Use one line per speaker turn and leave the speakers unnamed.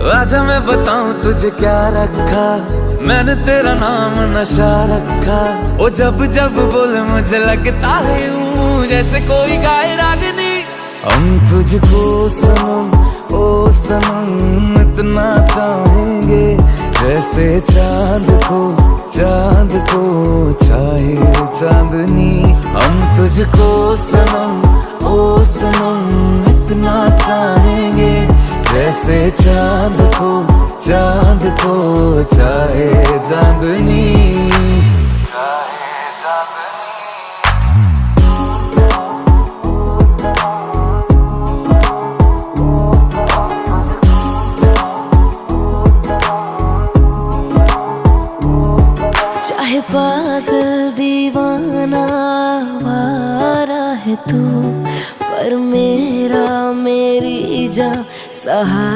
आजा मैं बताऊं तुझे क्या रखा, मैंने तेरा नाम नशा रखा। ओ जब जब बोले मुझे लगता है यूं जैसे कोई गाए रागनी। हम तुझको सनम ओ सनम इतना चाहेंगे, जैसे चांद को चाहे चांदनी। हम तुझको सनम ओ सनम इतना चाहेंगे, जैसे चांद को चाहे चांदनी।
चाहे पागल दीवाना आवारा है तू, पर मेरी जा सहारा